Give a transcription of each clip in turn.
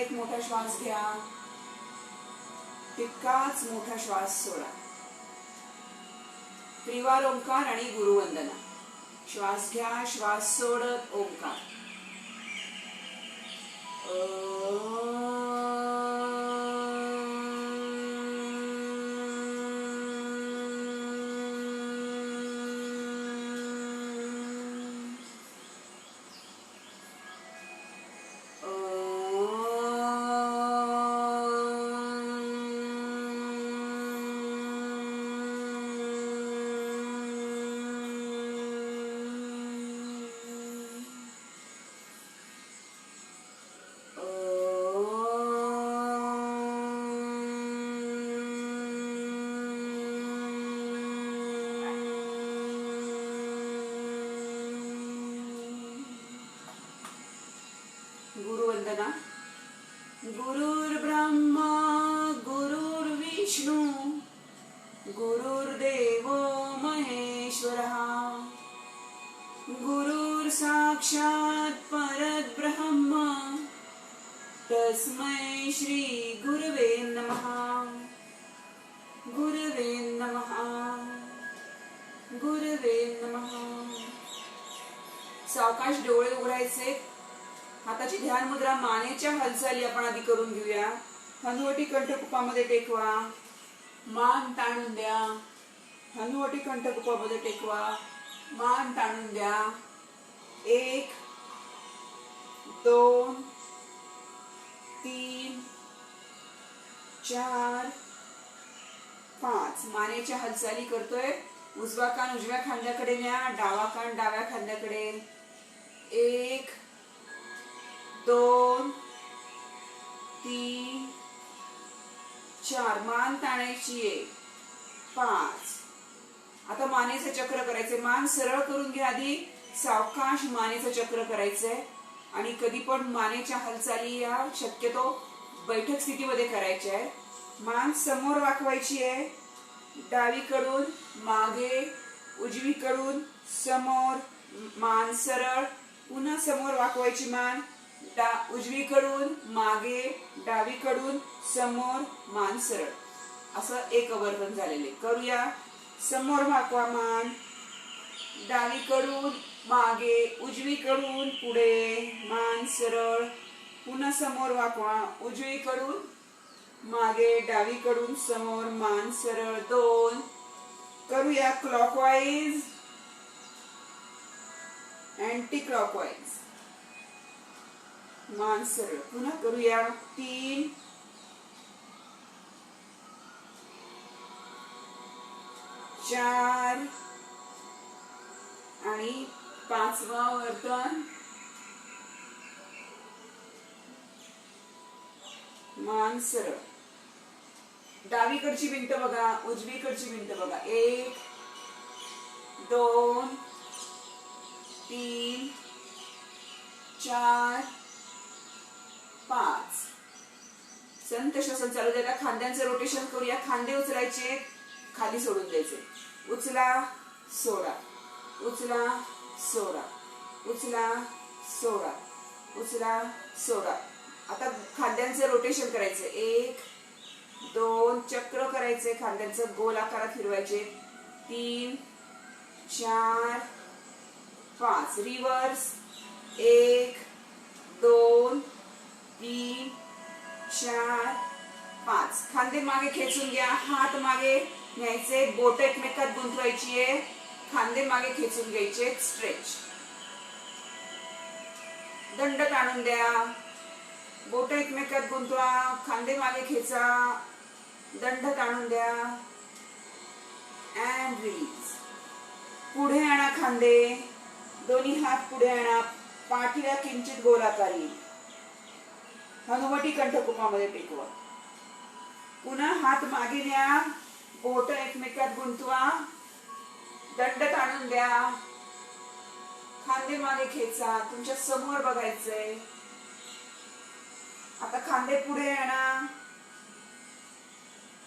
एक मोठा श्वास घ्या, तितकाच मोठा श्वास सोडा. त्रिवार ओंकार आणि गुरुवंदना. श्वास घ्या, श्वास सोडत ओंकार. गुरुवंदना. गुरुर्ब्रह्मा गुरुर्विष्णू गुरुर्देव महेश्वरः गुरुर्साक्षात् परब्रह्म तस्मै श्री गुरवे नमः. गुरवे नमः. गुरवे नमः. सावकाश डोळे उघडायचे. हाताची ध्यान मुद्रा मानेच्या हालचाली आपण आधी करून घेऊया. हनुवटी कंठकुपामध्ये टेकवा. मान ताणून द्या. हनुवटी कंठकुपामध्ये टेकवा. मान ताणून द्या. 1 2 3 4 5. मानेच्या हालचाली करतोय. उजवा कान उजव्या खांद्याकडे न्या. डावा कान डाव्या खांद्याकडे. 1 2 3 4. मान ताणायची आहे. 5. आता मानेचं चक्र करायचंय. मान सरळ करून घ्या. आधी सावकाश मानेचं चक्र करायचंय. आणि कधी पण मानेच्या हालचाली या शक्यतो बैठक स्थितीमध्ये करायच्या आहे. मान समोर वाकवायची आहे. डावीकडून मागे, उजवीकडून समोर. मान सरळ. पुन्हा समोर वाकवायची मान. उजवीकडून मागे, डावीकडून समोर, मान सरळ. असं एक अवर्तन झालेले. करूया. समोर वाकवा मान. डावीकडून मागे, उजवीकडून पुढे, मान सरळ. पुन्हा समोर वाकवा. उजवीकडून मागे, डावीकडून समोर, मान सरळ. 2. करूया क्लॉकवाईज, अँटी क्लॉकवाईज. मान सरळ. पुन्हा करूया. 3 4 आणि 5वा वर्तन. मान सरळ. डावीकडची भिंत बघा, उजवीकडची भिंत बघा. 1 2 3 4 5. संत श्वसन चालू द्या. खांद्यांचं रोटेशन करूया. खांदे उचलायचे, खाली सोडून द्यायचे. उचला सोडा, उचला सोडा, उचला सोडा, उचला सोडा. आता खांद्यांचं रोटेशन करायचं. 1 2 चक्र करायचे. खांद्यांचं गोल आकारात फिरवायचे. 3 4 5. रिव्हर्स. 1 2 3 4 5. खांदे मागे खेचून घ्या. हात मागे न्यायचे. बोट एकमेकात गुंतवायची आहे. खांदे मागे खेचून घ्यायचे. स्ट्रेच. दंड ताणून द्या. बोट एकमेकात गुंतवा. खांदे मागे खेचा. दंड ताणून द्या. And release. पुढे आणा खांदे. दोन्ही हात पुढे आणा. पाठीला किंचित गोलाकारी. हनुवटी कंठकुपामध्ये टेकवा. पुन्हा हात मागे न्या. बोट एकमेकात गुंतवा. दंड ताणून द्या. खांदे मागे खेचा. तुमच्या समोर बघायचंय. आता खांदे पुढे आणा.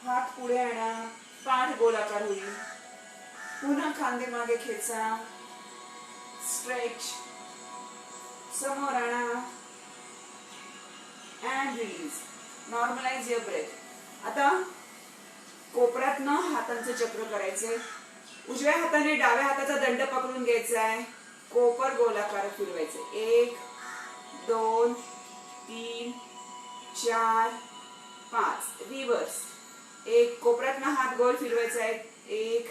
हात पुढे आणा. पाठ गोलाकार होईल. पुन्हा खांदे मागे खेचा. स्ट्रेच. समोर आणा. And release. Normalise your breath. आता कोपऱ्यातनं हातांचं चक्र करायचंय. उजव्या हाताने डाव्या हाताचा दंड पकडून घ्यायचा आहे. कोपर गोलाकार फिरवायचं. 1 2 3 4 5. रिव्हर्स. एक कोपऱ्यातनं हात गोल फिरवायचा आहे. 1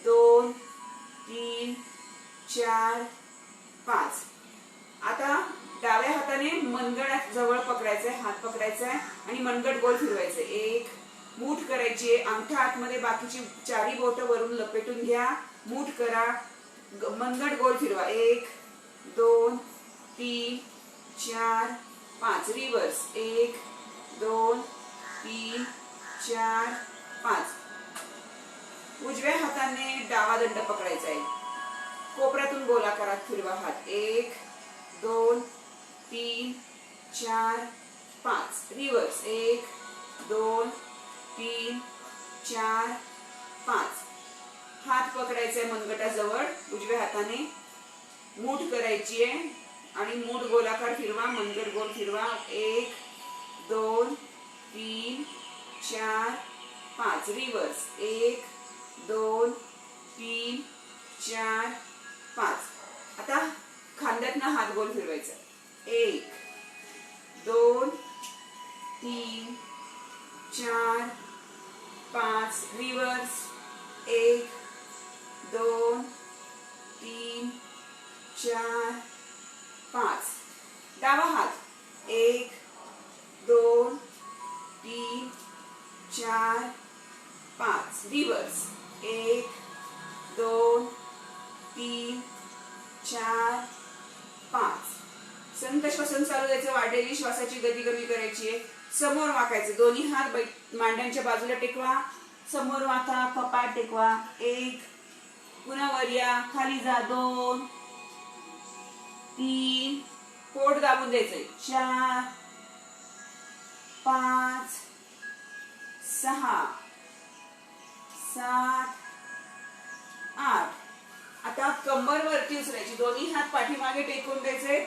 2 3 4 5. आता डाव्या हाताने मनगट जवळ पकडायचंय, हात पकडायचा आहे आणि मनगट गोल फिरवायचंय. 1 मूठ करायची आहे. अंगठा आतमध्ये, बाकीची चारी बोटं वरून लपेटून घ्या. मूठ करा, मनगट गोल फिरवा. 1 2 3 4 5. रिव्हर्स. 1 2 3 4 5. उजव्या हाताने डावा दंड पकडायचा आहे. कोपऱ्यातून गोलाकारात फिरवा हात. 1 2 3 4 5. रिव्हर्स. 1 2 3 4 5. हात पकडायचा आहे मनगटाजवळ उजव्या हाताने. मूठ करायची आहे आणि मूठ गोलाकार फिरवा, मनगट गोल फिरवा. 1 2 3 4 5. रिव्हर्स. 1 2 3 4 5. आता खांद्यातनं हात गोल फिरवायचा. 1 2 3 4 5. रिव्हर्स. 1 2 3 4 5. डावा हात. 1 2 3 4 5. रिव्हर्स. 1 2 3 4 5. संत श्वसन चालू द्यायचं. वाढलेली श्वासाची गती कमी करायची आहे. समोर वाकायचं. दोन्ही हात मांड्यांच्या बाजूला टेकवा. समोर वाका, कपाट टेकवा. 1 पुन्हा वर या, खाली जा. 2 3 पोट दाबून द्यायचंय. 4 5 6 7 8. आता कंबर वरती उचलायची. दोन्ही हात पाठीमागे टेकून द्यायचे.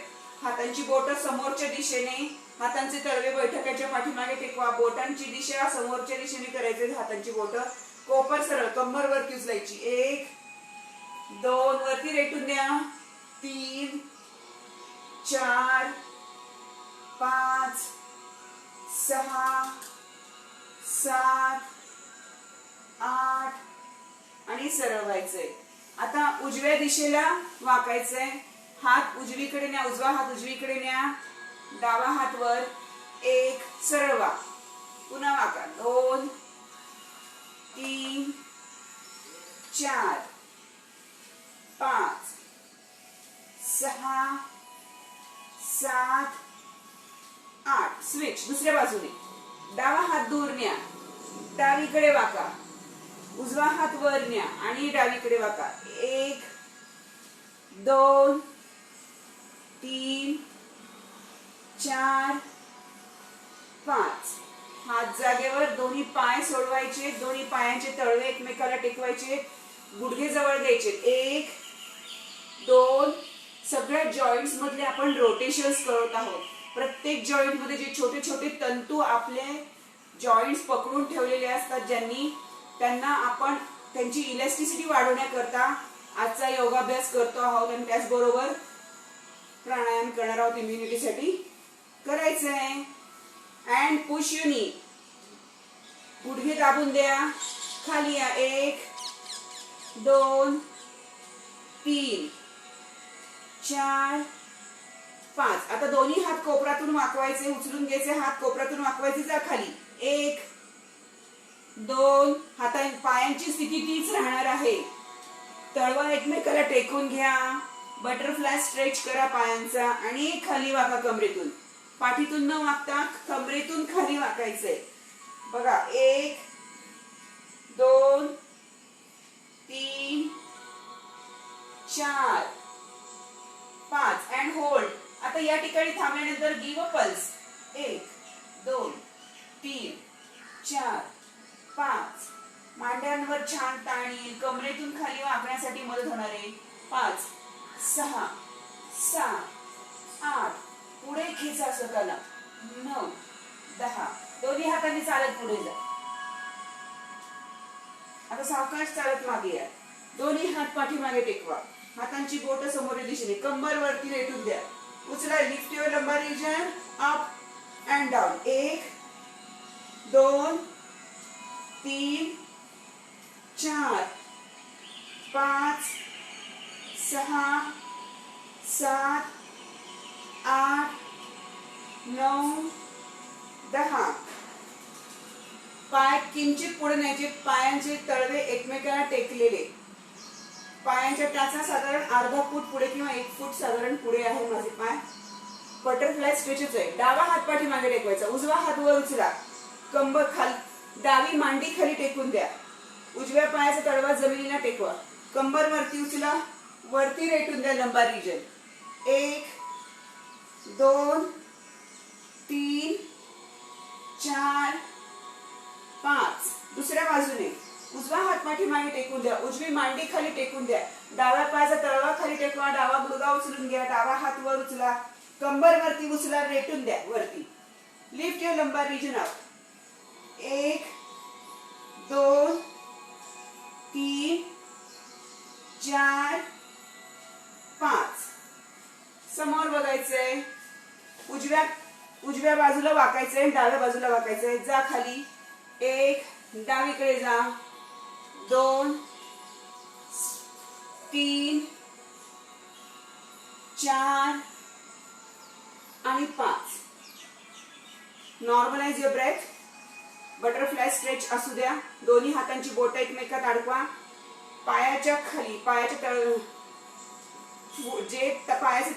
हातांची बोटं समोरच्या दिशेने, हातांचे तळवे बैठकाच्या पाठीमागे टेकवा. बोटांची दिशा समोरच्या दिशेने करायचे. हातांची बोटं कोपर सरळ, कंबर वरती उचलायची. 1 2 वरती रेटून द्या. 3 4 5 6 7 8 आणि सरळ व्हायचंय. आता उजव्या दिशेला वाकायचंय. हात उजवीकडे न्या, उजवा हात उजवीकडे न्या, डावा हात वर. 1 सरळ वाक, पुन्हा वाका. 2 3 4 5 6 7 8. स्विच. दुसऱ्या बाजूने डावा हात दूर न्या, डावीकडे वाका. उजवा हात वर न्या आणि डावीकडे वाका. 1 2 3 4 5. हात जागेवर. दोन्ही पाय सोडवायचे. दोन्ही पायांचे तळवे एकमेकाला टेकवायचे. गुडघे जवळ द्यायचे. 1 2. सगळ्या जॉईंट्स मधले आपण रोटेशन्स करत आहोत. प्रत्येक जॉईंट मध्ये जे छोटे छोटे तंतू आपले जॉईंट्स पकडून ठेवलेले असतात, त्यांना आपण त्यांची इलॅस्टिसिटी वाढवण्याकरता आजचा योगाभ्यास करतो आहोत. आणि त्याचबरोबर प्राणायाम करणार आहोत. इम्युनिटीसाठी करायचं आहे. अँड पुश युअर नी. गुडघे दाबून द्या, खाली या. 1 2 3 4 5. आता दोन्ही हात कोपऱ्यातून वाकवायचे. उचलून घ्यायचे. हात कोपऱ्यातून वाकवायचे. जा खाली. 1 2. पायांची स्थिती तीच राहणार आहे. तळवा एकमेकाला टेकून घ्या. बटरफ्लाय स्ट्रेच करा पायांचा आणि खाली वाका कमरेतून. पाठीतून न वाकता कमरेतून खाली वाकायचंय. बघा. 1 2 3 4 5. And hold. आता या ठिकाणी थांबल्यानंतर गिव्ह अ पल्स. 1 2 3 4 5. मांड्यांवर छान ताण येईल. कमरेतून खाली वाकण्यासाठी मदत होणार आहे. 5 6 7 8. पुढे खेचा स्वतःला. 9 10. दोन्ही हातांनी चालत पुढे जा. आता सावकाश चालत मागे या. दोन्ही हात पाठीमागे टेकवा. हातांची बोट समोरील दिशेने. कंबर वरती रेटून द्या. उचला. Lift your lumbar region up and down. 1 2 3 4 5 6 7 8 9 10. पाय किंचित पुढे न्यायचे. पायांचे तळवे एकमेकांना टेकलेले. पायांच्या टाचा साधारण अर्धा फूट पुढे किंवा 1 फूट साधारण पुढे आहे माझे पाय. बटरफ्लाय स्ट्रेचच आहे. डावा हात पाठीमागे टेकवायचा. उजवा हात वर उचला. कंबर खाली. डावी मांडी खाली टेकून द्या. उजव्या पायाचा तळवा जमिनीला टेकवा. कंबर वरती उचला. वरती रेटून द्या लंबार रिजन. 1 2 3 4 5. दुसऱ्या बाजूने उजवा हात पाठीमागे टेकून द्या. उजवी मांडी खाली टेकून द्या. डाव्या पायाचा तळवा खाली टेकवा. डावा गुडघा उचलून घ्या. डावा हात वर उचला. कंबर वरती उचला. रेटून द्या वरती. Lift your lumbar region up. 1 2 3 4 5. समोर बघायचंय. उजव्या बाजूला वाकायचंय. डाव्या बाजूला वाकायचंय. जा खाली. 1 डावीकडे जा. 2 3 4 आणि 5. Normalise your breath. Butterfly stretch असू द्या. दोन्ही हातांची बोटं एकमेकात अडकवा. पायाच्या खाली पायाचे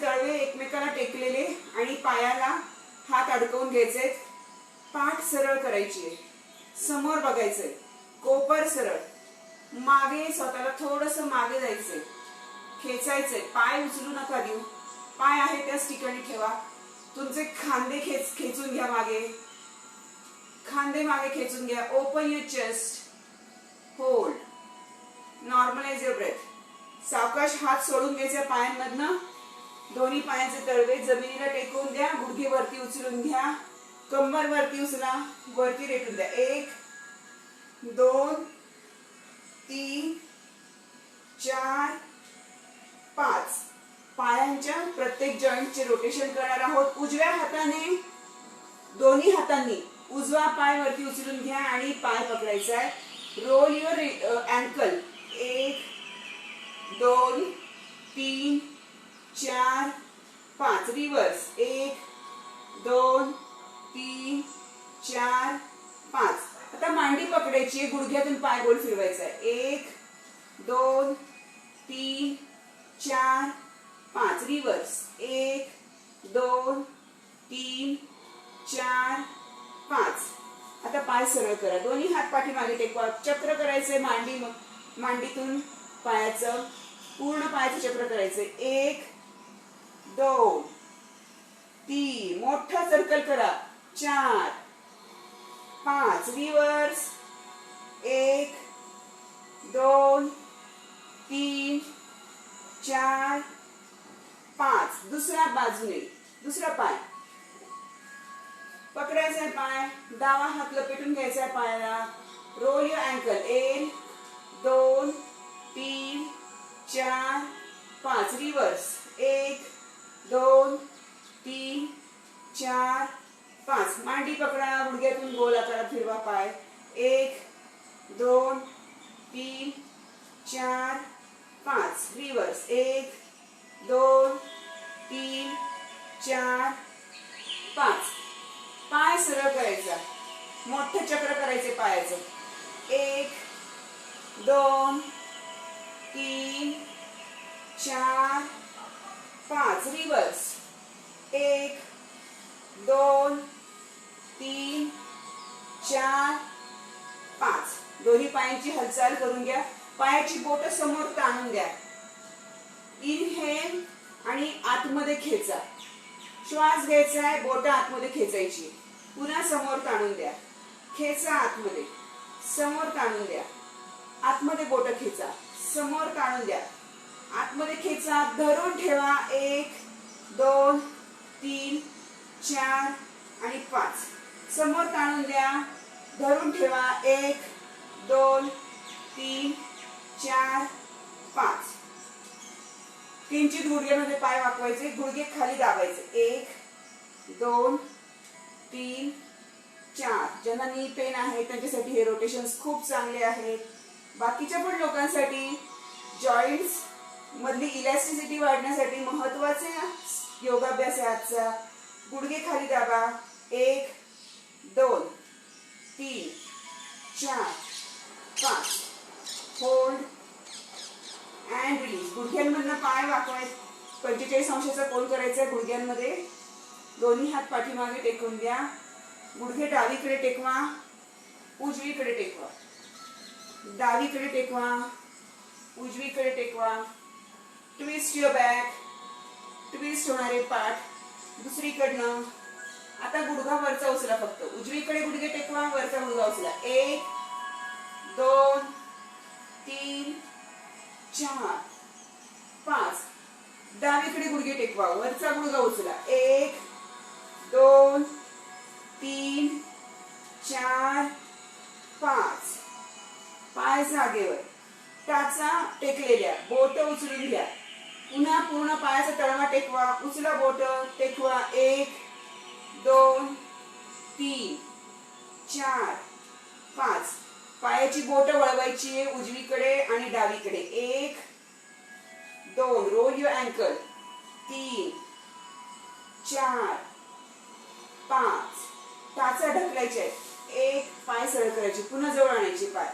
तळवे एकमेकाला टेकलेले आणि पायाला हात अडकवून घ्यायचे. पाठ सरळ करायची आहे. समोर बघायचंय. कोपर सरळ. मागे स्वतःला थोडस मागे जायचंय. खेचायचंय. पाय उचलू नका देऊ. पाय आहे त्याच ठिकाणी ठेवा. तुमचे खांदे खेचून घ्या मागे. खांदे मागे खेचून घ्या. Open your chest. Hold. Normalise your breath. सावकाश हात सोडून घ्यायचे पायांमधनं. दोन्ही पायांचे तळवे जमिनीला टेकवून द्या. गुडघे वरती उचलून घ्या. कंबर वरती उचला. वरती रेटून द्या. 1 2 3 4 5. पायांच्या प्रत्येक जॉईंटचे रोटेशन करणार आहोत. उजव्या हाताने दोन्ही हातांनी उजवा पाय वरती उचलून घ्या आणि पाय पकडायचा आहे. Roll your ankle. 1 2 3 4 5. रिव्हर्स. 1 2 3 4 5. आता मांडी पकडायची. गुडघ्यातून पाय गोल फिरवायचा आहे. 1 2 3 4 5. रिव्हर्स. 1 2 3 4 5. आता पाय सरळ करा. दोन्ही हात पाठीमागे टेकवा. चक्र करायचंय. मांडीतून पायाचं पूर्ण पायाचं चक्र करायचंय. 1 2 3. मोठा सर्कल करा. 4 5. रिव्हर्स. 1 2 3 4 5. दुसऱ्या बाजूने दुसरा पाय पकडायचा आहे. पाय डावा हात लपेटून घ्यायचा आहे पायाला. Roll your ankle. 1 2 3 4 5. रिव्हर्स. 1 2 3 4 5. मांडी पकडा. गुडघ्यातून गोल आकारात फिरवा पाय. 1 2 3 4 5. रिव्हर्स. 1 2 3 4 5. पाय सरळ करायचा. मोठे चक्र करायचे पायाचं. 1 2 3 4 5. रिव्हर्स. 1 2 3 4 5. दोन्ही पायांची हालचाल करून घ्या. पायाची बोट समोर ताणून द्या. इनहेल आणि आतमध्ये खेचा. श्वास घ्यायचा आहे. बोट आतमध्ये खेचायची. पुन्हा समोर ताणून द्या. खेचा आतमध्ये. समोर ताणून द्या. आतमध्ये बोट खेचा. समोर ताणून द्या. आतमध्ये खेचा. धरून ठेवा. 1 2 3 4 आणि 5. समोर ताणून द्या, धरून ठेवा. 1 2 3 4 5. किंचित गुडघ्यामध्ये पाय वाकवायचे, गुडघे खाली दाबायचे. 1 2 3 4. ज्यांना नी पेन आहे त्यांच्यासाठी हे रोटेशन्स खूप चांगले आहेत. बाकीच्या पण लोकांसाठी जॉईंट्स मधली इलॅस्टिसिटी वाढण्यासाठी महत्वाचे योगाभ्यास आहे आजचा. गुडघे खाली दाबा. 1 2 3 4 5. Hold and release. गुडघ्यांमधनं पाय वाकवायचे. 45 अंशाचा कोन करायचा गुडघ्यांमध्ये. दोन्ही हात पाठीमागे टेकून द्या. गुडघे डावीकडे टेकवा, उजवीकडे टेकवा. डावीकडे टेकवा, उजवीकडे टेकवा. Twist your back. ट्विस्ट होणारे पाठ. दुसरीकडनं. आता गुडघा वरचा उचला फक्त. उजवीकडे गुडघे टेकवा, वरचा गुडघा उचला. 1 2 3 4 5. डावीकडे गुडघे टेकवा, वरचा गुडघा उचला. 1 2 3 4 5. पाय जागेवर. टाचा टेकलेल्या. बोट उचलून घ्या. पुन्हा पूर्ण पायाचा तळवा टेकवा. उचला बोट. टेकवा. 1 2 3 4 5. पायाची बोट वळवायची आहे उजवीकडे आणि डावीकडे. 1 2. Roll your ankle. 3 4 5. टाचा ढकलायचे आहे. 1 पाय सरळ करायचे, पुन्हा जवळ आणायचे पाय.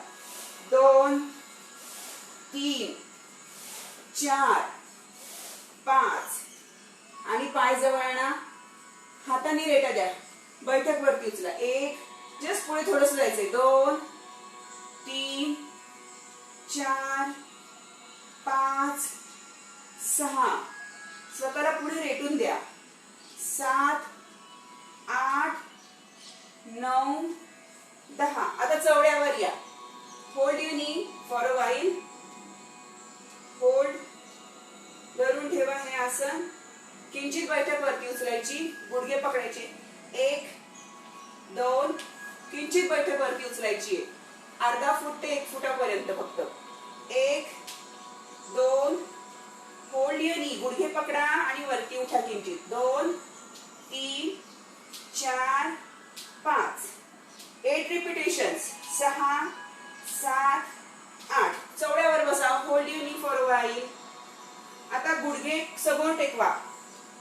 2 3 4 5. आणि पाय जवळ आणा. हाताने रेटा द्या. बैठक वरती उचला. 1 जस्ट पुढे थोडंसं जायचंय. 2 3 4 5 6. स्वतःला पुढे रेटून द्या. 7 8 9 10. आता चवड्यावर या. होल्ड युअर नी फॉर अ व्हाईल. होल्ड. धरून ठेवा हे आसन. किंचित बैठक वरती उचलायची. गुडघे पकडायचे. 1 2. किंचित बैठक वरती उचलायची. अर्धा फूट ते 1 फुटापर्यंत फक्त. 1 2. होल्ड युअर नी. गुडघे पकडा आणि वरती उठा किंचित. 2 3 4 5. 8 रिपिटेशन्स. 6 7 8. चवड्यावर बसा. होल्ड युअर नी फॉर अ व्हाईल. आता गुडघे समोर टेकवा.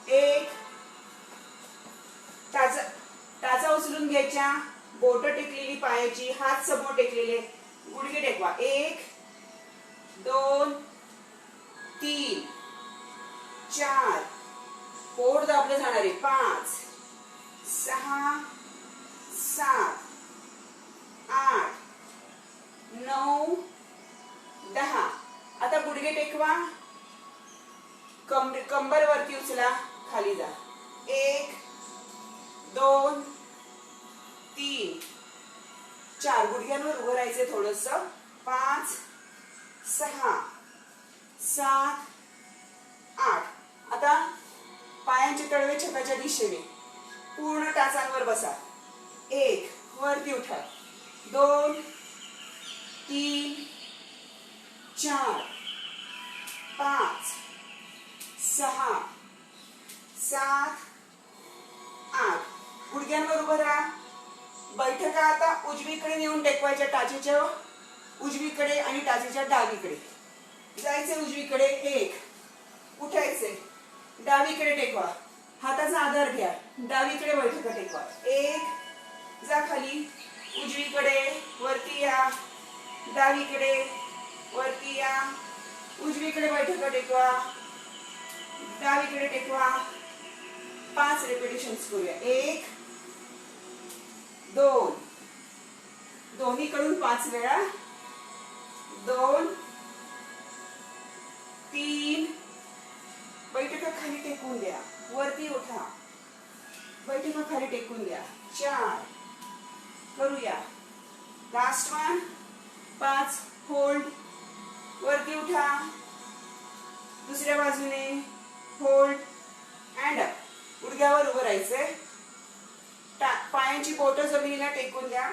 1 टाचा उचलून घ्यायच्या. बोट टेकलेली पायाची. हात समोर टेकलेले. गुडघे टेकवा. 1 2 3 4. पोट दाबलं जाणार आहे. 5 6 7 8 9 10. आता गुडघे टेकवा. कंबर वरती उचला. खाली जा. 1 2 3 4. गुडघ्यांवर उभं राहायचं थोडस. 5 6 7 8. आता पायांचे तळवे छताच्या दिशेने. पूर्ण टाचांवर बसा. 1 वरती उठा. 2 3 4 5 6 7 8. गुडघ्यांवर उभं राहा. बैठका आता उजवीकडे नेऊन टेकवायच्या. टाचेच्या उजवीकडे आणि टाचेच्या डावीकडे. जायचे उजवीकडे. 1 उठायचे. डावीकडे टेकवा. हाताचा आधार घ्या. डावीकडे बैठका टेकवा. 1 जा खाली. उजवीकडे वरती या. डावीकडे वरती या. उजवीकडे बैठका टेकवा. डावीकडे टेकवा. 5 रिपिटेशन्स करूया. 1 2. दोन्हीकडून 5 वेळा. 2 3. बैठका खाली टेकून द्या. वरती उठा. बैठका खाली टेकून द्या. 4 करूया. Last one. 5. होल्ड. वरती उठा. दुसऱ्या बाजूने. Hold and up. गुडघ्यावर उभं राहायचंय. पायांची बोटं जमिनीला टेकून द्या.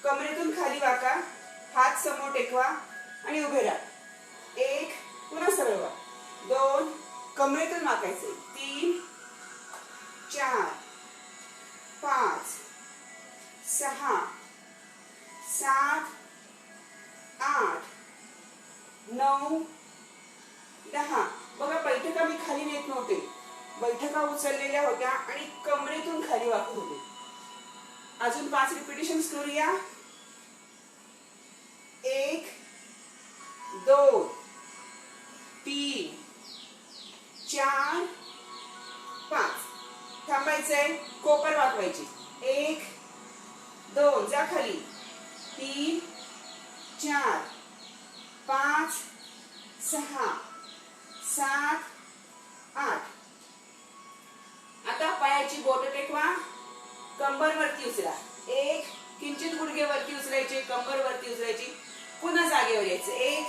कमरेतून खाली वाका, हात समोर टेकवा आणि उभे राहा. 1, पुन्हा सरळ व्हा. 2, कमरेतून वाकायचे. 3, 4, 5, 6, 7, 8, 9, 10. बघा, बैठका मी खाली नेत नव्हते, बैठका उचललेल्या होत्या आणि कमरेतून खाली वाकत होते. अजून 5 रिपिटेशन्स करूया. 1, 2, 3, 4, 5. थांबायचंय, कोपर वाकवायची. 1, 2, जा खाली. 3, 4, 5, 6, 7, 8. आता पायाची बोट टेकवा, कंबर वरती उचला. 1, किंचित गुडघे वरती उचलायचे, कंबर वरती उचलायची. पुन्हा जागेवर यायचं. 1,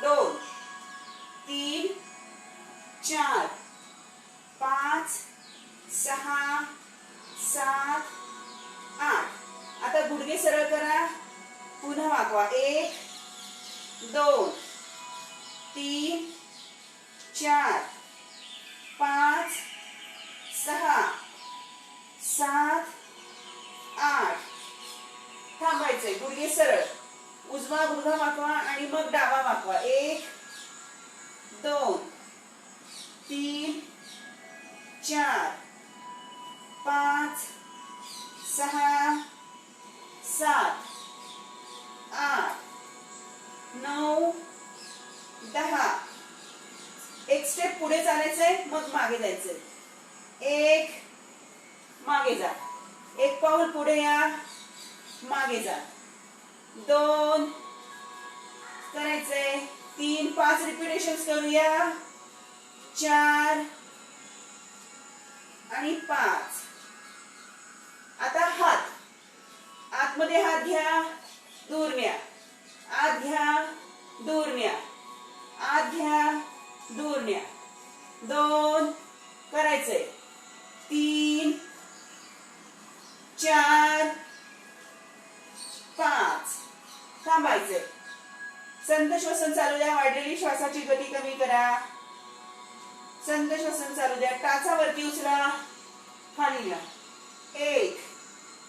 2, 3, 4, 5, 6, 7, 8. आता गुडघे सरळ करा, पुन्हा वाकवा. 1, 2, 3, 4, 5, 6, 7, 8. थांबायचंय, गुडघे सरळ. उजवा गुडघा वाकवा आणि मग डावा वाकवा. 1, 2, 3, 4, 5, 6, 7, 8, 9, 10. एक स्टेप पुढे चालायचंय, मग मागे जायचंय. 1, मागे जा. 1 पाऊल पुढे या, मागे जा. 2 करायचंय. 3, 5 रिपिटेशन्स करूया. 4 आणि 5. आता हात आतमध्ये, हात घ्या, दूर न्या. आत घ्या, दूर न्या. आत घ्या, दूर न्या. 2 करायचंय. 3, 4, 5. थांबायचंय. संत श्वसन चालू द्या. वाढलेली श्वासाची गती कमी करा. संत श्वसन चालू द्या. टाचावरती उचला, खाली या. 1,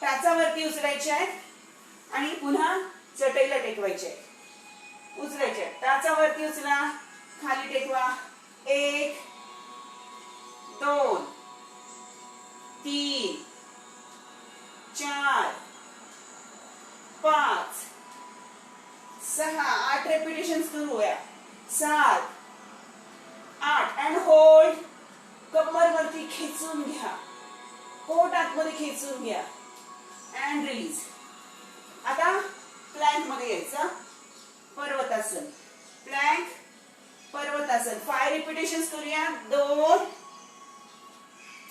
टाचावरती उचलायचे आहेत आणि पुन्हा चटईला टेकवायचे आहे. उचलायचे, टाचावरती उचला, खाली टेकवा. 1, 2, 3, 4, 5, 6, 8 रेपिटेशन्स करूया. 7, 8 अँड होल्ड. कंबर वरती खेचून घ्या, पोट आतमध्ये खेचून घ्या अँड रिलीज. आता प्लँक मध्ये यायचं. पर्वतासन, प्लँक, पर्वतासन. 5 रिपिटेशन्स करूया. 2,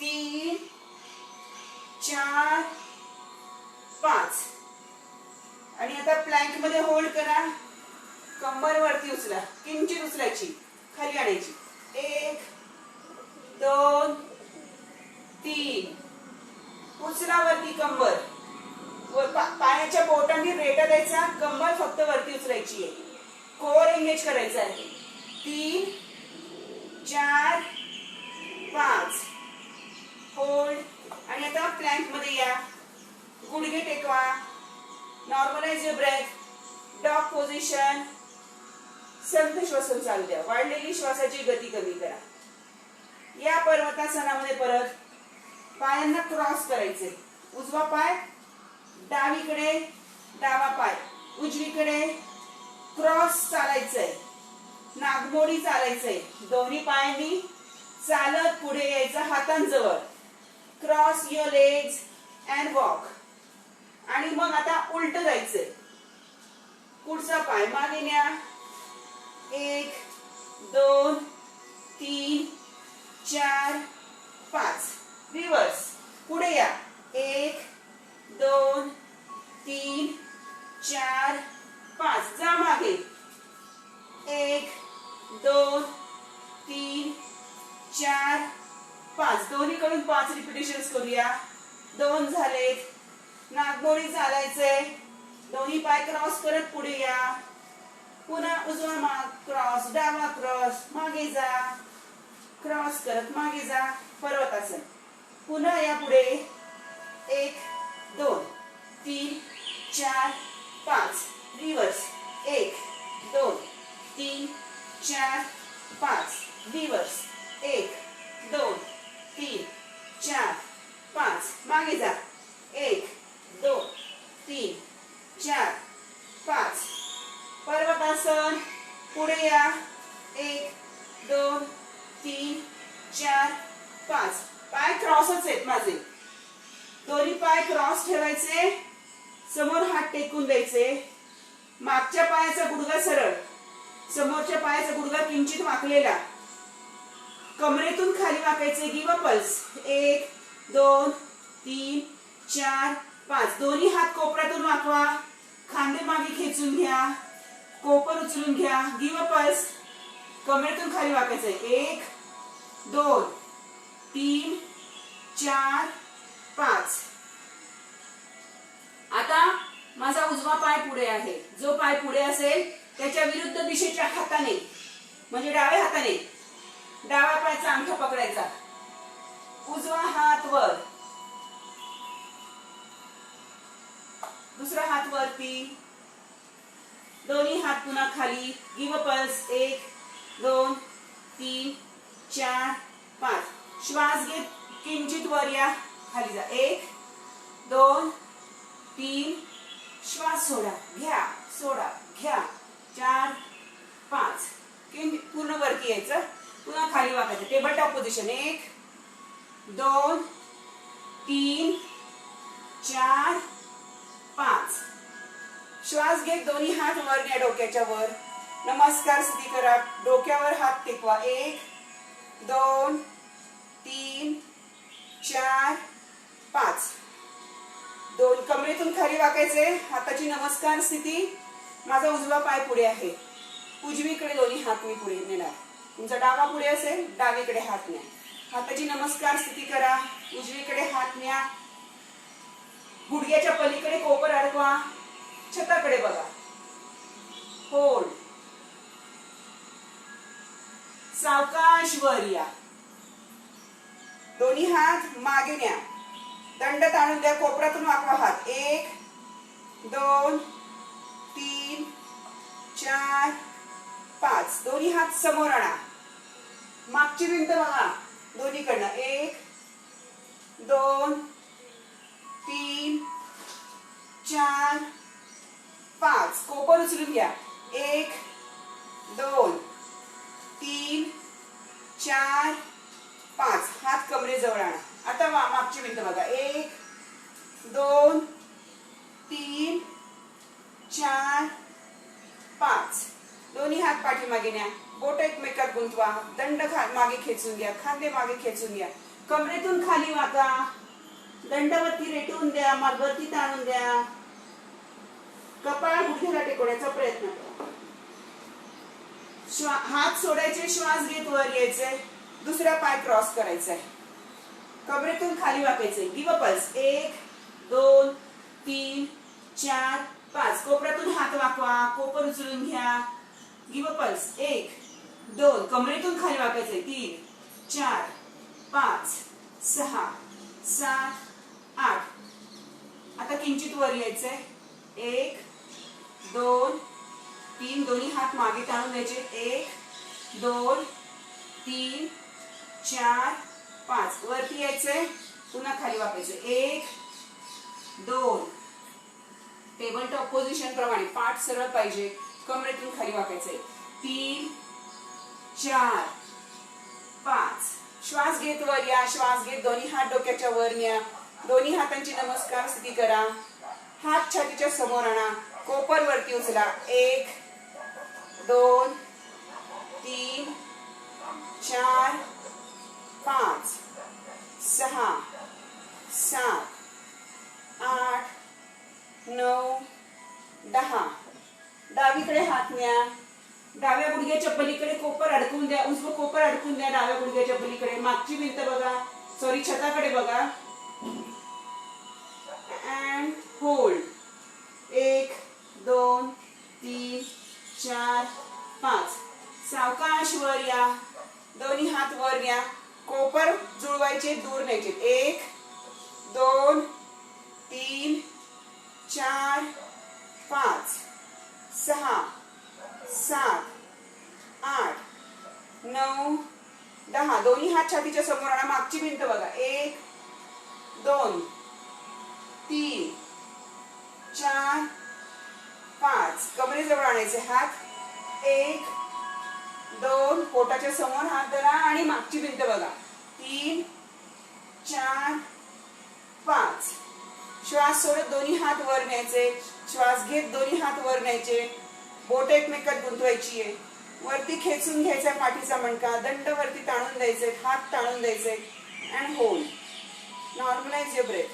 3, 4, 5. आणि आता प्लँक मध्ये होल्ड करा. कंबर वरती उचला, किंचित उचलायची, खाली आणायची. 1, 2, 3. उचला वरती कंबर. पायाच्या बोटांनी रेटा द्यायचा, कंबर फक्त वरती उचलायची आहे. कोर एंगेज करायचा आहे. 3, 4, 5. होल्ड. आणि आता प्लँक मध्ये या. गुडघे टेकवा. Normalise your breath. Dog position. संत श्वसन चालू द्या. वाढलेली श्वासाची गती कमी करा. या पर्वतासनामध्ये परत पायांना क्रॉस करायचे. उजवा पाय डावीकडे, डावा पाय उजवीकडे. क्रॉस चालायचंय, नागमोडी चालायचंय. दोन्ही पायांनी चालत पुढे यायचं, हातांजवळ. Cross your legs and walk. आणि मग आता उलट जायचंय. पुढचा पाय मागे न्या. 1, 2, 3, 4, 5. रिव्हर्स. पुढे या. 1, 2, 3, 4, 5. जा मागे. 1, 2, 3, 4, 5 दोन्हीकडून 5 रिपिटेशन्स करूया. 2 झालेत. नागमोडी चालायचंय. दोन्ही पाय क्रॉस करत पुढे या. पुन्हा उजवा माग क्रॉस, डावा क्रॉस, मागे जा, क्रॉस करत मागे जा. पर्वतासन. पुन्हा या पुढे. 1 2 3 4 5 रिव्हर्स. 1 2 3 4 5 रिव्हर्स. 1 2 3 4 5 मागे जा. 1 2 3 4 5 पर्वतासन. पुढे या. 1 2 3 4 5 पाय क्रॉसच आहेत माझे. दोन्ही पाय क्रॉस ठेवायचे. समोर हात टेकून द्यायचे. मागच्या पायाचा गुडघा सरळ, समोरच्या पायाचा गुडघा किंचित वाकलेला. कमरेतून खाली वाकायचे. Give a pulse. 1 2 3 4 5 दोन्ही हात कोपऱ्यातून वाकवा. खांदे मागे खेचून घ्या. कोपर उचलून घ्या. Give a pulse. कमरेतून खाली वाकायचे. 1 2 3 4 5. आता माझा उजवा पाय पुढे आहे. जो पाय पुढे असेल त्याच्या विरुद्ध दिशेच्या हाताने, म्हणजे डाव्या हाताने डाव्या पायाचा अंगठा पकडायचा. उजवा हात वर, दुसरा हात वरती, दोन्ही हात पुन्हा खाली. Give a pulse. 1 2 3 4 5 श्वास घेत किंचित वर या. खाली जा. 1 2 3 श्वास सोडा, घ्या, सोडा, घ्या. 4 5 पूर्ण वरती यायचं. पुन्हा खाली वाकायचं. Table top position. 1 2 3 4 5 श्वास घेत दोन्ही हात वर न्या. डोक्याच्या वर नमस्कार स्थिती करा. डोक्यावर हात टेकवा. 1 2 3 4 5 दोन कमरेतून खाली वाकायचे. हाताची नमस्कार स्थिती. माझा उजवा पाय पुढे आहे. उजवीकडे दोन्ही हात मी पुढे नेणार. तुमचा डावा पुढे असेल, डावीकडे हात न्या. हाताची नमस्कार स्थिती करा. उजवीकडे हात न्या. गुडघ्याच्या पलीकडे कोपर अडकवा. छताकडे बघा. होल्ड. सावकाश वर या. दोन्ही हात मागे न्या. दंड ताणून द्या. कोपऱ्यातून वाकवा हात. 1 2 3 4 5 दोन्ही हात समोर आणा. मागची भिंत बघा दोन्हीकडनं. 1 2 3 4 5 कोपर उचलून घ्या. 1 2 3 4 5 हात कमरे जवळ आणा. आता मागची भिंत बघा. 1 2 3 4 5 दोन्ही हात पाठीमागे न्या. बोट एकमेकात गुंतवा. दंड मागे खेचून घ्या. खांदे मागे खेचून घ्या. कमरेतून खाली वाका. दंडावरती रेटून द्या. मागवरती ताणून द्या. कपाळ गुडघ्याला टेकवण्याचा प्रयत्न करा. हात सोडायचे. श्वास घेत वर यायचे. दुसरा पाय क्रॉस करायचा आहे. कमरेतून खाली वाकायचे. Give a pulse. 1 2 3 4 5 कोपऱ्यातून हात वाकवा. कोपर उचलून घ्या. Give a pulse. 1 2 कमरेतून खाली वाकायचे. 3 4 5 6 7 8 आता किंचित वर यायचंय. 1 2 3 दोन्ही हात मागे टाळून द्यायचे. 1 2 3 4 5 वरती यायचंय. पुन्हा खाली वाकायचं. 1 2 टेबल टॉप पोझिशन प्रमाणे पाठ सरळ पाहिजे. कमरेतून खाली वाकायचंय. 3 4 5 श्वास घेत वर या. श्वास घेत दोन्ही हात डोक्याच्या वर न्या. दोन्ही हातांची नमस्कार स्थिती करा. हात छातीच्या समोर आणा. कोपर वरती उचला. 1 2 3 4 5 6 7 8 9 10 डावीकडे हात न्या. डाव्या गुडघ्याच्या पलीकडे कोपर अडकून द्या, उजवं कोपर अडकून द्या डाव्या गुडघ्याच्या पलीकडे. मागची भिंत बघा, सॉरी छताकडे बघा. And hold. 1 2 3 4 5. सावकाश वर या, दोन्ही हात वर या. कोपर जुळवायचे, दूर न्यायचे. 1 2 3 4 5 6 7 8 9 10. दोन्ही हात छातीच्या समोर आणा. मागची भिंत बघा. 1 2 3 4 5. कमरेजवळ आणायचे हात. 1 2. पोटाच्या समोर हात धरा आणि मागची भिंत बघा. 3 4 5. श्वास सोडत दोन्ही हात वर न्यायचे. श्वास घेत दोन्ही हात वर न्यायचे. बोट एकमेकात गुंतवायची आहे. वरती खेचून घ्यायचा पाठीचा मणका. दंड वरती ताणून द्यायचे, हात ताणून द्यायचे. And hold. Normalise your breath.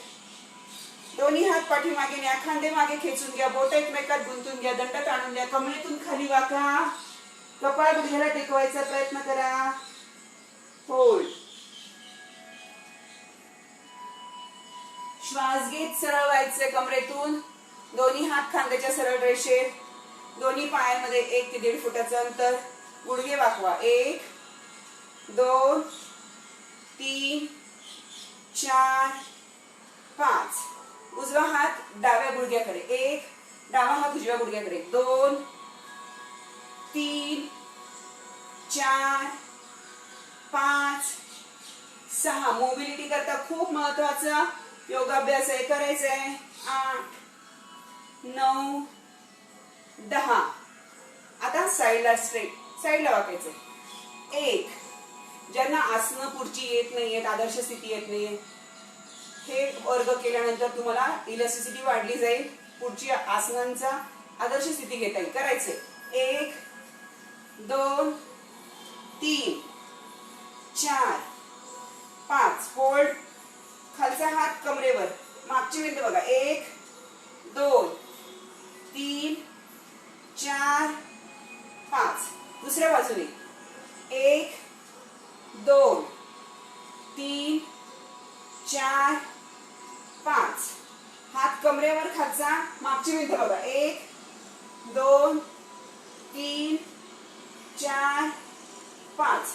दोन्ही हात पाठीमागे न्या, खांदे मागे खेचून घ्या, बोट एकमेकात गुंतून घ्या, दंड ताणून द्या. कमरेतून खाली वाका. कपाळ गुडघ्याला टेकवायचा प्रयत्न करा. होल्ड. श्वास घेत सरळ व्हायचे कमरेतून. दोन्ही हात खांद्याच्या सरळ रेषेत. दोन्ही पायांमध्ये 1 ते 1.5 फुटाचं अंतर. गुडघे वाकवा. 1 2 3 4 5. उजवा हात डाव्या गुडघ्याकडे. 1. डावा हात उजव्या गुडघ्याकडे. 2 3 4 5 6. मोबिलिटी करता खूप महत्वाचा योगाभ्यास आहे, करायचा आहे. 8 9 10. आता साईडला स्ट्रेट, साईडला वाकायचं. 1. ज्यांना आसनं पुढची येत नाहीयेत, आदर्श स्थिती येत नाहीये, हे वर्ग केल्यानंतर तुम्हाला इलास्टिसिटी वाढली जाईल. पुढची आसनांचा आदर्श स्थिती घेता येईल. करायचे. 1 2 3 4 5. होल्ड. खालचा हात कमरेवर. मागची भिंत बघा. 1 2 3 4 5. दुसऱ्या बाजूने. 1 2 3 4 5. हात कमरेवर खालचा. मागची भिंत बघा. 1 2 3 4 5.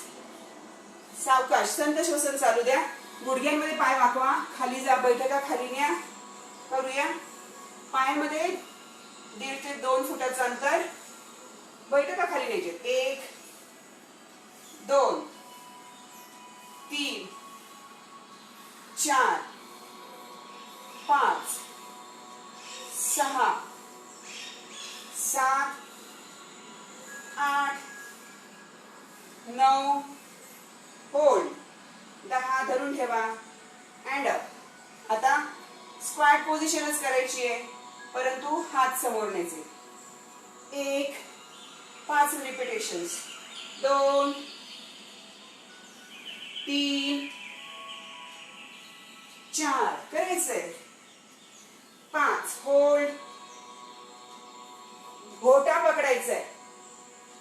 सावकाश संत श्वसन चालू द्या. गुडघ्यांमध्ये पाय वाकवा. खाली जा. बैठका खाली न्या. करूया. पायामध्ये 1.5 ते 2 फुटाचं अंतर. बैठका खाली न्यायचे. 1 2 3 4 5 6 7 8 9. होल्ड. 10 धरून ठेवा. And up. आता स्क्वॅट पोझिशनच करायची आहे, परंतु हात समोर न्यायचे. 1 5 रिपिटेशन्स. 2 3 4. करायचंय. 5. होल्ड. घोटा पकडायचाय.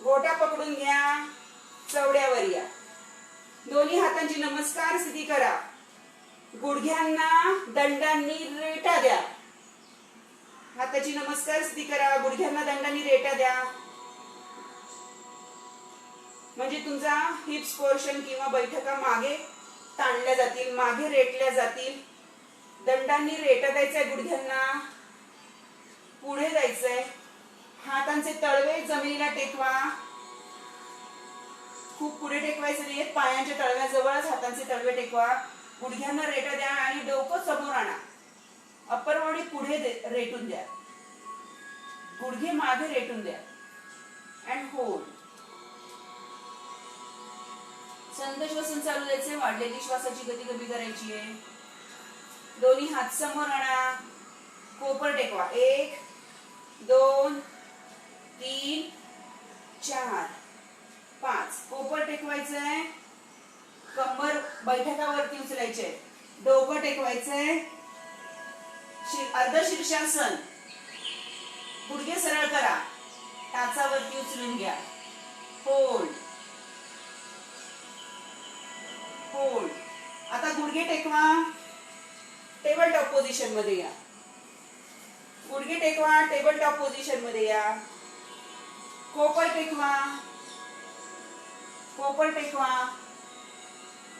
घोटा पकडून घ्या. चवड्यावर या. दोन्ही हातांची नमस्कार स्थिती करा. गुडघ्यांना दंडांनी रेटा द्या. हाताची नमस्कार स्थिती करा. गुडघ्यांना दंडांनी रेटा द्या. म्हणजे तुमचा हिप्स पोर्शन किंवा बैठका मागे ताणल्या जातील, मागे रेटल्या जातील. दंडांनी रेटा द्यायचंय गुडघ्यांना. पुढे जायचंय. हातांचे तळवे जमिनीला टेकवा. खूप पुढे टेकवायचे नाहीये. पायांच्या तळव्याजवळच हातांचे तळवे टेकवा. गुडघ्यांना रेटा द्या आणि डोकं समोर आणा. अप्पर बॉडी पुढे रेटून द्या. गुडघे मागे रेटून द्या. And hold. संत श्वसन चालू द्यायचे. वाढलेली श्वासाची गती कमी करायची आहे. दोन्ही हात समोर आणा. कोपर टेकवा. 1 2 3 4 5. कोपर टेकवायचंय. कंबर बैठकावरती उचलायचे. डोकं टेकवायचंय. अर्ध शीर्षासन. गुडघे सरळ करा. टाचावरती उचलून घ्या. Hold, hold. आता गुडघे टेकवा, टेबल टॉप पोझिशन मध्ये या. गुडघे टेकवा, टेबल टॉप पोझिशन मध्ये या. कोपर टेकवा, कोपर टेकवा.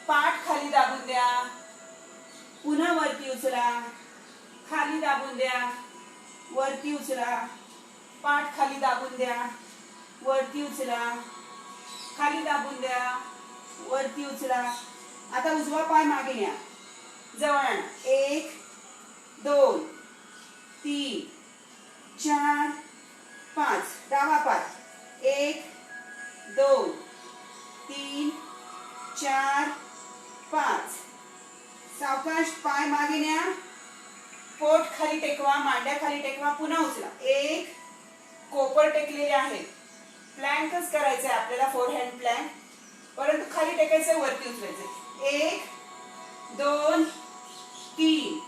पाठ खाली दाबून द्या. पुन्हा वरती उचला. खाली दाबून द्या. वरती उचला. पाठ खाली दाबून द्या. वरती उचला. खाली दाबून द्या. वरती उचला. आता उजवा पाय मागे न्या. जवळ आणा. 1 2 3 4 5. डावा पाय. 1 2 3 4 5. सावकाश पाय मागे न्या. पोट खाली टेकवा. मांड्या खाली टेकवा. पुन्हा उचला. 1 कोपर टेकलेले आहेत. प्लँकच करायचंय आपल्याला, 4 हँड प्लँक. परंतु खाली टेकायचंय, वरती उचलायचंय. 1 2 3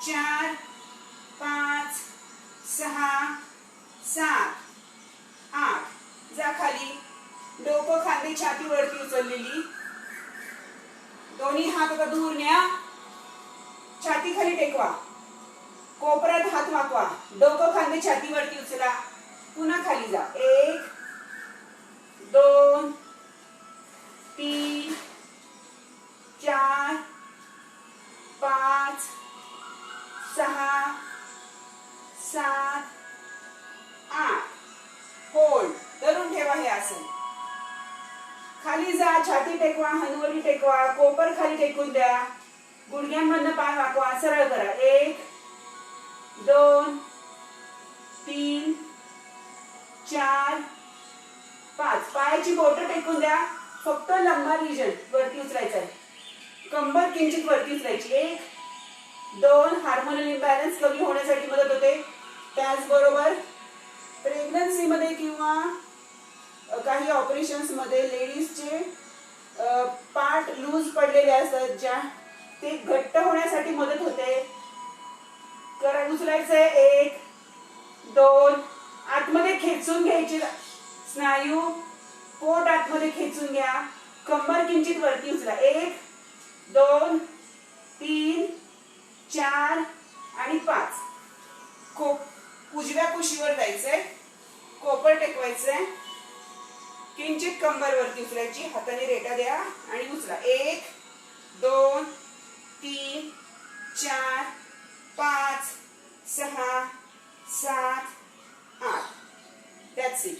4 5 6 7 8. जा खाली. डोकं खांदे छाती वरती उचललेली. दोन्ही हात आता दूर न्या. छाती खाली टेकवा. कोपऱ्यात हात वाकवा. डोकं खांदे छाती वरती उचला. पुन्हा खाली जा. 1 2 3 4 5 6 7 8. होल्ड. धरून ठेवा हे आसन. खाली जा. छाती टेकवा. हनुवटी टेकवा. कोपर खाली टेकून द्या. गुडघ्यांमधनं पाय वाकवा. सरळ करा. 1 2 3 4 5. पायाची बोटं टेकून द्या. फक्त लंबार रिजन वरती उचलायचं आहे. कंबर किंचित वरती उचलायची. 1 2. हार्मोनल इम्बॅलन्स कमी होण्यासाठी मदत होते. त्याचबरोबर प्रेग्नन्सी मध्ये किंवा काही ऑपरेशन्स मध्ये लेडीजचे पार्ट लूज पडलेले असतात, ज्या ते घट्ट होण्यासाठी मदत होते. करा. उचलायचंय. 1 2. आतमध्ये खेचून घ्यायचे स्नायू. पोट आतमध्ये खेचून घ्या. कंबर किंचित वरती उचला. 1 2 3 4 आणि 5. उजव्या कुशीवर जायचंय. कोपर टेकवायचंय. किंचित कंबर वरती उचलायची. हाताने रेटा द्या आणि उचला. 1 2 3 4 5 6 7 8. That's it.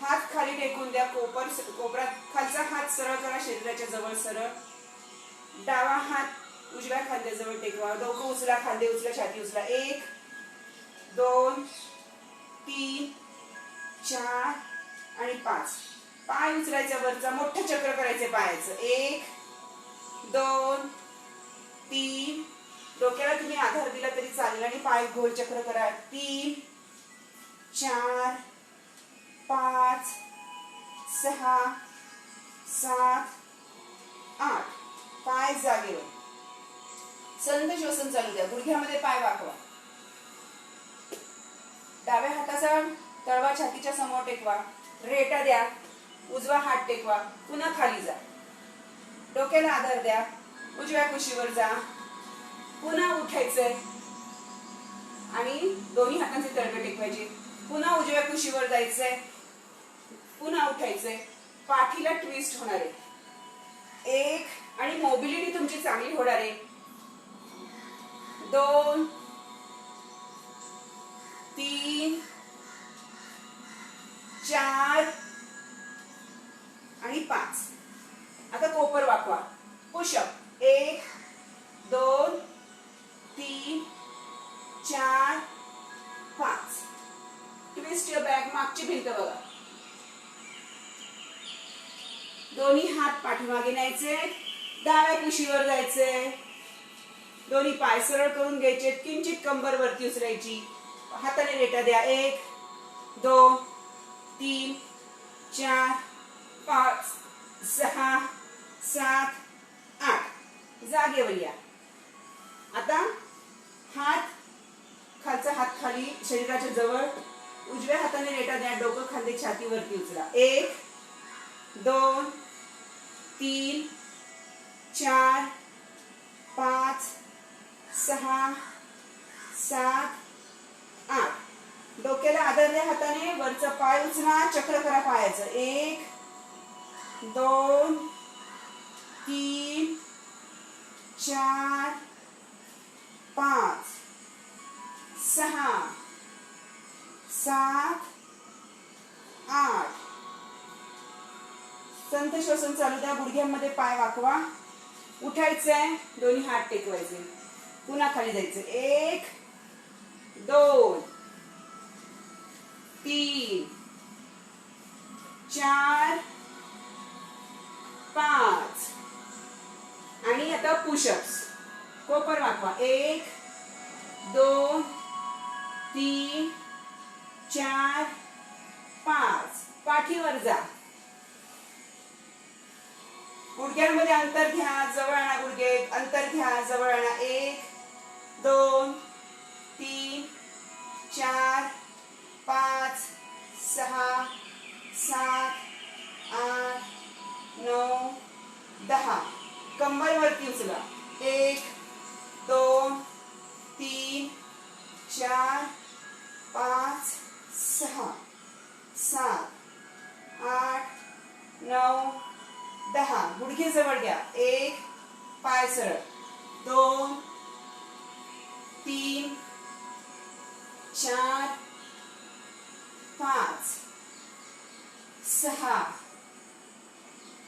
हात खाली टेकून द्या. कोपरात खालचा हात सरळ करा. शरीराच्या जवळ सरळ. डावा हात उजव्या खांद्याजवळ टेकवा. डोकं उचला. खांदे उचला. छाती उचला. 1 2 3 4 आणि 5. पाय उचलायचा. वरचा मोठं चक्र करायचं पायाचं. 1 2 3. डोक्याला तुम्ही आधार दिला तरी चालेल आणि पाय गोल चक्र करा. 3 4 5 6 7 8. पाय जागेवर. संत श्वसन चालू द्या. गुडघ्यामध्ये पाय वाकवा. डाव्या हाताचा तळवा छातीच्या समोर टेकवा. रेटा द्या. उजवा हात टेकवा. पुन्हा खाली जा. डोक्याला आधार द्या. उजव्या कुशीवर जा. पुन्हा उठायचंय आणि दोन्ही हातांचे तळवे टेकवायचे. पुन्हा उजव्या कुशीवर जायचंय. पुन्हा उठायचंय. पाठीला ट्विस्ट होणार आहे. 1 आणि मोबिलिटी तुमची चांगली होणार आहे. 2 3 4 आणि 5. आता कोपर वाकवा. पुशअप. 1 2 3 4 5. Twist your back. मागची भिंत बघा. दोन्ही हात पाठीमागे न्यायचे. डाव्या कुशीवर जायचे. दोन्ही पाय सरळ करून घ्यायचे. किंचित कंबर वरती उचलायची. हाताने रेटा द्या. 1 2 3 4 5 6 7 8. जागेवर या. आता हात खालचा हात खाली शरीराच्या जवळ. उजव्या हाताने रेटा द्या. डोकं खांदे छातीवरती उचला. 1 2 3 4 5 6 7 8. डोक्याला आदरल्या हाताने वरचा पाय उचला. चक्र करा पायाचं. 1 2 3 4 5 6 7 8. संत श्वसन चालू द्या. गुडघ्यांमध्ये पाय वाकवा. उठायचंय. दोन्ही हात टेकवायचे. पुन्हा खाली जायचं. 1 2 3 4 5. आणि आता पुशअप्स. कोपर वाकवा. 1 2 3 4 5. पाठीवर जा. गुडघ्यांमध्ये अंतर घ्या. जवळ आणा गुडघे. अंतर घ्या. जवळ आणा. 1 2 3 4 5 6 7 8 9 10. कंबर वरती उचला. 1 2 3 4 5 6 7 8 9 10. गुडघे जवळ घ्या. 1 पाय सरळ. 2 3 4 5 6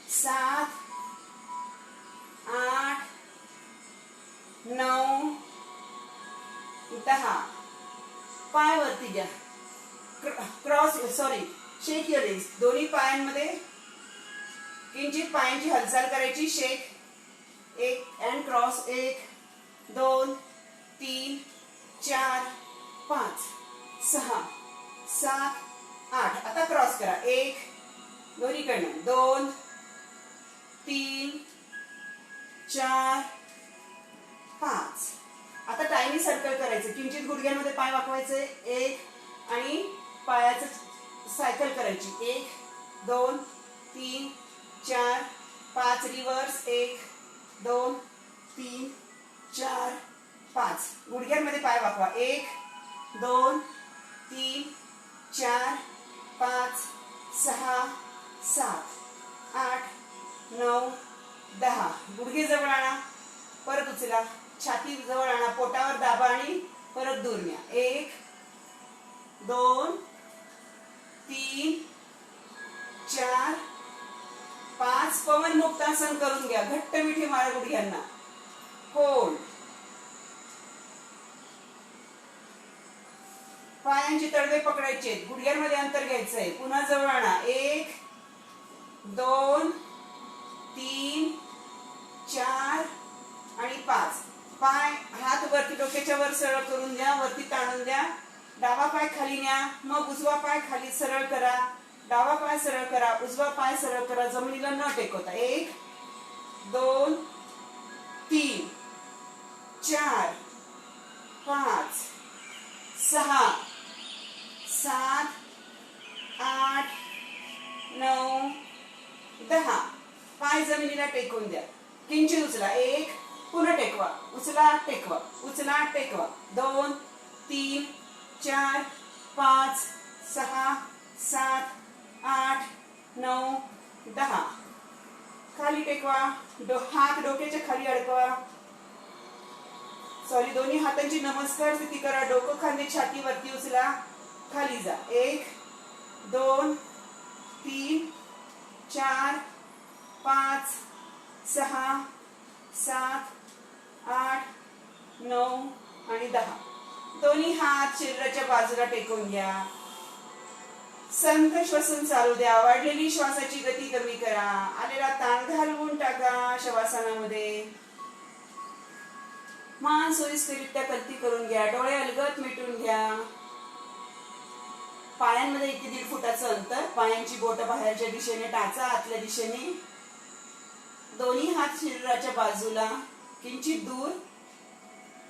7 8 9 10. पाय वरती घ्या. Cross shake your legs. दोन्ही पायांमध्ये किंचित पायांची हालचाल करायची. शेक 1 अँड क्रॉस. 1 2 3 4 5 6 7 8. आता क्रॉस करा. 1 दोन्हीकडनं. 2 3 4 5. आता टायनी सर्कल करायचं. किंचित गुडघ्यांमध्ये पाय वाकवायचे. 1 आणि पायाचं सायकल करायची. 1 2 3 4 5. रिव्हर्स. 1 2 3 4 5. गुडघ्यांमध्ये पाय वाकवा. 1 2 3 4 5 6 7 8 9 10. गुडघे जवळ आणा. परत उचला. छाती जवळ आणा. पोटावर दाबा आणि परत दूर न्या. 1 2 3 4 5. पवन मुक्तासन करून घ्या. घट्ट मिठी मारा गुडघ्यांना. होल्ड. पायांची तळवे पकडायचे. गुडघ्यांमध्ये अंतर घ्यायचंय. पुन्हा जवळ आणा. 1 2 3 4 आणि 5. पाय हात वरती डोक्याच्या वर सरळ करून द्या. वरती ताणून द्या. डावा पाय खाली न्या. मग उजवा पाय खाली सरळ करा. डावा पाय सरळ करा. उजवा पाय सरळ करा. जमिनीला न टेकवता. 1 2 3 4 5 6 7 8 9 10. पाय जमिनीला टेकवून द्या. किंचित उचला. 1 पुन्हा टेकवा. उचला टेकवा. उचला टेकवा. 2 3 4 5 6 7 8 9 10. खाली टेकवा. हात डोक्याच्या खाली अडकवा. दोन्ही हातांची नमस्कार स्थिती करा. डोकं खांदे छातीवरती उचला. खाली जा. 1 2 3 4 5 6 7 8 9 आणि 10. दोन्ही हात शरीराच्या बाजूला टेकवून घ्या. संथ श्वसन चालू द्या. वाढलेली श्वासाची गती कमी करा. आलेला ताण घालवून टाका शवासनामध्ये. मान सोयीस्कररित्या कलती करून घ्या. डोळे अलगद मिटून घ्या. पायांमध्ये 1 ते 1.5 फुटाचं अंतर. पायांची बोट बाहेरच्या दिशेने टाचा आतल्या दिशेने. दोन्ही हात शरीराच्या बाजूला किंचित दूर.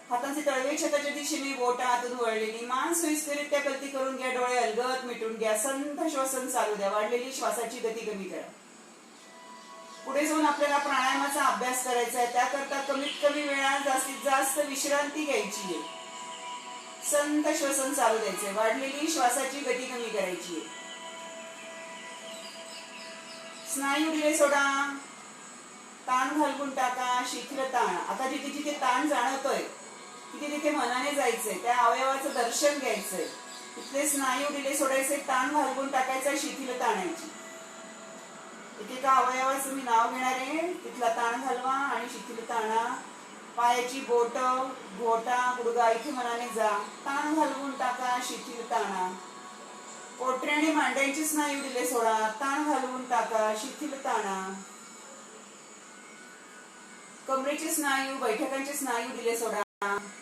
हाताचे तळवे छताच्या दिशेने बोट आतून वळलेली, मान सोयीस्करित्या गलती करून घ्या, डोळे अलगद मिटून घ्या, संथ श्वसन चालू द्या, वाढलेली श्वासाची गती कमी करा. पुढे जाऊन आपल्याला प्राणायामाचा अभ्यास करायचा आहे. त्याकरता कमीत कमी वेळात जास्तीत जास्त विश्रांती घ्यायची आहे. संथ श्वसन चालू द्यायचंय, वाढलेली श्वासाची गती कमी करायची आहे. स्नायू ढिले सोडा, ताण घालवून टाका, शिथिल ताण. आता जिथे जिथे ताण जाणवतोय तिथे तिथे मनाने जायचंय, त्या अवयवाचं दर्शन घ्यायचंय. तिथले स्नायू ढिले सोडायचे, ताण घालवून टाकायचा, शिथिल ताणायची. एकेका अवयवाचं मी नाव घेणार आहे, तिथला ताण घालवा आणि शिथिल ताणा. पायाची बोट, घोटा, गुडघा इथे मनाने जा, ताण घालवून टाका, शिथिल ताणा. पोटरे आणि मांड्यांचे स्नायू ढिले सोडा, ताण घालवून टाका, शिथिल ताणा. कमरेचे स्नायू, बैठकांचे स्नायू ढिले सोडा,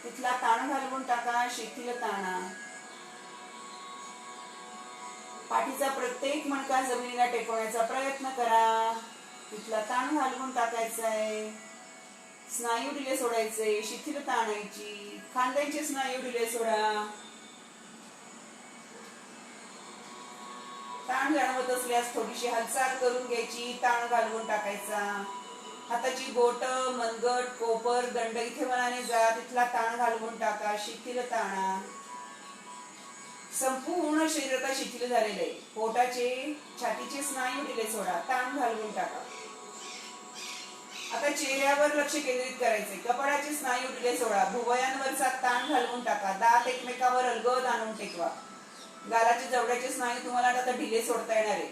तिथला ताण घालवून टाका, शिथिल ताणा. पाठीचा प्रत्येक मणका जमिनीला टेकवण्याचा प्रयत्न करा, तिथला ताण घालवून टाकायचा आहे. स्नायू ढिले सोडायचे, शिथिल ताणायची. खांद्यांचे स्नायू ढिले सोडा. ताण जाणवत असल्यास थोडीशी हालचाल करून घ्यायची, ताण घालवून टाकायचा. हाताची बोट, मनगट, कोपर, दंड इथे मनाने जा, तिथला ताण घालवून टाका, शिथिल ताणा. संपूर्ण शरीर आता शिथिल झालेले आहे. पोटाचे, छातीचे स्नायू ढिले सोडा, ताण घालवून टाका. आता चेहऱ्यावर लक्ष केंद्रित करायचे. कपाळाचे स्नायू ढिले सोडा, भुवयांवरचा ताण घालवून टाका, दात एकमेकावर अलगद आणून टेकवा. गालाचे जवळचे स्नायू तुम्हाला आता ढिले सोडता येणार आहे.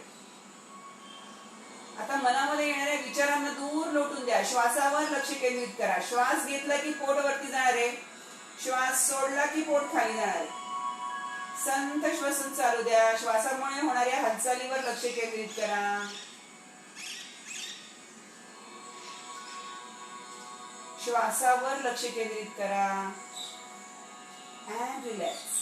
आता मनामध्ये येणाऱ्या विचारांना दूर लोटून द्या. श्वासावर लक्ष केंद्रित करा. श्वास घेतला की पोट वरती जाणार आहे, श्वास सोडला की पोट खाली जाणार आहे. संथ श्वसन चालू द्या. श्वासामुळे होणाऱ्या हालचालीवर लक्ष केंद्रित करा. श्वासावर लक्ष केंद्रित करा. And relax.